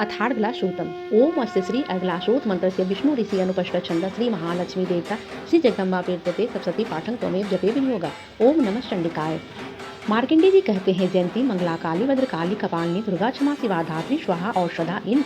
अथार्गलाश्रोतम ओम अस्य श्री अर्गलाश्रोत मंत्र से विष्णु ऋषि अनुपष्ट छंद श्री महालक्ष्मी देवता श्री जगदम्बा पीर्तते सप्तति पाठन त्वमेव जपे विनियोगा। ओम नमः चंडिकाय। मार्कंडेय जी कहते हैं, जयंती, मंगला काली, भद्रकाली, कपालिनी, दुर्गा, क्षमा, शिवा, धात्री, स्वाहा और सदा इन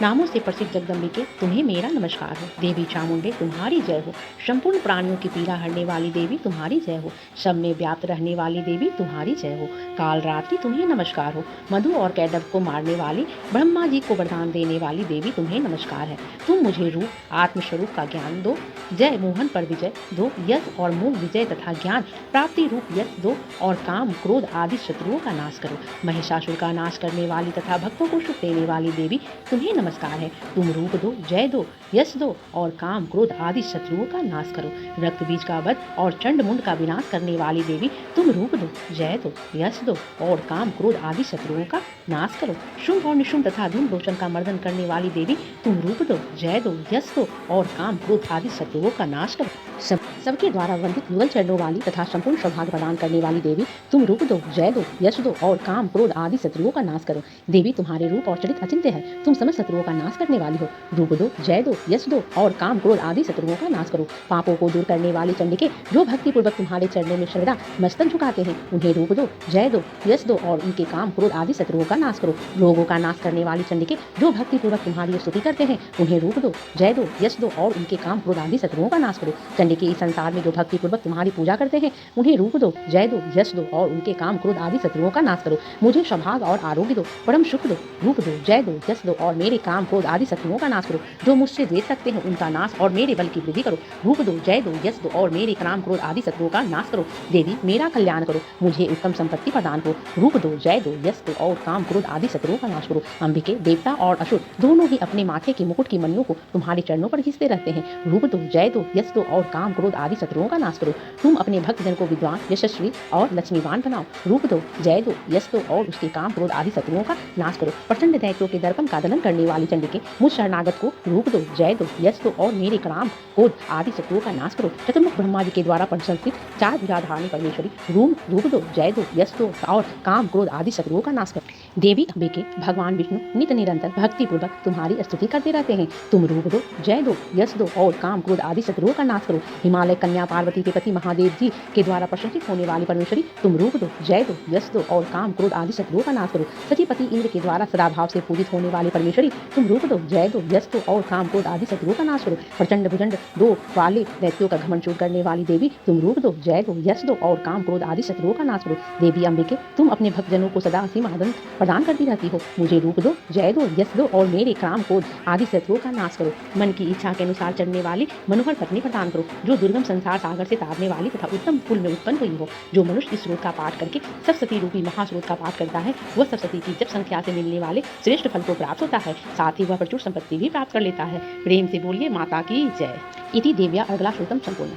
नामों से प्रसिद्ध जगदम्बिके तुम्हें मेरा नमस्कार हो। देवी चामुंडे तुम्हारी जय हो। संपूर्ण प्राणियों की पीड़ा हरने वाली देवी तुम्हारी जय हो। सब में व्याप्त रहने वाली देवी तुम्हारी जय हो। काल रात्रि तुम्हें नमस्कार हो। मधु और कैडव को मारने वाली, ब्रह्मा जी को वरदान देने वाली देवी तुम्हें नमस्कार है। तुम मुझे रूप आत्मस्वरूप का ज्ञान दो। जय मोहन पर विजय दो। यश और मोह विजय तथा ज्ञान प्राप्ति रूप यश दो और काम क्रोध आदि शत्रुओं का नाश करो। महिषासुर का नाश करने वाली तथा भक्तों को सुख देने वाली देवी तुम्हें नमस्कार है। तुम रूप दो, जय दो, यश दो और काम क्रोध आदि शत्रुओं का नाश करो। रक्त बीज का वध और चंड मुंड का विनाश करने वाली देवी तुम रूप दो, जय दो, यश दो और काम क्रोध आदि शत्रुओं का नाश करो। शुंभ और निशुंभ तथा धूम रोशन का मर्दन करने वाली देवी तुम रूप दो, जय दो, यश दो और काम क्रोध आदि शत्रुओं का नाश करो। सबके द्वारा वंदित युगल चरणों वाली तथा संपूर्ण सौभाग्य प्रदान करने वाली देवी तुम रूप दो, जय दो, यश दो और काम क्रोध आदि शत्रुओं का नाश करो। देवी तुम्हारे रूप और चरित्र अचिंत्य है। तुम समस्त शत्रुओं का नाश करने वाली हो। रूप दो, जय दो, यश दो और काम क्रोध आदि शत्रुओं का नाश करो। पापों को दूर करने वाली चंडिके जो भक्ति पूर्वक तुम्हारे चरणों में श्रद्धा मस्तक झुकाते हैं, उन्हें रूप दो, जय दो, यश दो और उनके काम क्रोध आदि शत्रुओं का नाश करो। रोगों का नाश करने वाली चंडिके जो भक्ति पूर्वक तुम्हारी स्तुति करते हैं, उन्हें रूप दो, जय दो, यश दो और उनके काम क्रोध आदि शत्रुओं का नाश करो। चंडिके इस संसार में जो भक्ति पूर्वक तुम्हारी पूजा करते हैं, उन्हें रूप दो, जय दो, यश दो और उनके काम क्रोध आदि शत्रुओं का नाश करो। मुझे सौभाग्य और आरोग्य दो, परम सुख दो। रूप दो, जय दो, यश दो और मेरे काम क्रोध आदि शत्रुओं का नाश करो। जो मुझसे द्वेष रखते हैं, उनका नाश और मेरे बल की वृद्धि करो। रूप दो, जय दो, यश दो और मेरे काम क्रोध आदि शत्रुओं का नाश करो। देवी मेरा कल्याण करो, मुझे उत्तम संपत्ति प्रदान करो। रूप दो, जय दो, यश दो और काम क्रोध आदि शत्रुओं का नाश करो। अंबिके, देवता और असुर दोनों ही अपने माथे के मुकुट की मणियों को तुम्हारे चरणों पर घिसते रहते हैं। रूप दो, जय दो, यश दो और काम क्रोध आदि शत्रुओं का नाश करो। तुम अपने भक्तजन को विद्वान, यशस्वी और लक्ष्मीवान बनाओ। रूप दो, जय दो, यश दो और उसके काम क्रोध आदि शत्रुओं का नाश करो। प्रचंड दैत्यों के दर्पण का दलन करने वाली चंडिके मुझ शरणागत को रूप दो, जय दो, यश दो और मेरे काम क्रोध आदि शत्रुओं का नाश करो। चतुर्मुख ब्रह्मा जी के द्वारा प्रशंसित चार भुजाधारिणी परमेश्वरी रूप दो, जय दो, यश दो और काम क्रोध आदि शत्रुओं का नाश करो। देवी अंबिके भगवान विष्णु नित निरंतर भक्ति पूर्वक तुम्हारी स्तुति करते रहते हैं। तुम रूप दो, जय दो, यश दो और काम क्रोध आदि शत्रुओं का नाश करो। हिमालय कन्या पार्वती के पति महादेव जी के द्वारा प्रशंसित होने वाली परमेश्वरी तुम रूप दो, जय दो, यश दो और काम क्रोध आदि शत्रुओं का नाश करो। सतीपति इंद्र के द्वारा सदाभाव से पूजित होने वाली परमेश्वरी तुम रूप दो, जय दो, यश दो और काम क्रोध आदि शत्रुओं का नाश करो। प्रचंड भुजंड दो वाले दैत्यों का घमंड चूर करने वाली देवी तुम रूप दो, जय दो, यश दो और काम क्रोध आदि शत्रुओं का नाश करो। देवी अंबिके तुम अपने भक्तजनों को सदा असीम आनंद प्रदान करती रहती हो। मुझे रूप दो, जय दो, यश दो और मेरे काम क्रोध आदि शत्रुओं का नाश करो। मन की इच्छा के अनुसार चलने वाली मनोहर पत्नी प्रदान करो, जो दुर्गम संसार सागर से तारने वाली तथा उत्तम कुल में उत्पन्न हुई हो। जो मनुष्य इस स्रोत का पाठ करके सप्तशती रूपी महास्रोत का पाठ करता है, वह सप्तशती की जप संख्या से मिलने वाले श्रेष्ठ फल को प्राप्त होता है। साथ ही वह प्रचुर संपत्ति भी प्राप्त कर लेता है। प्रेम से बोलिए माता की जय। इति देव्या अर्गलाश्रोतम संपूर्ण।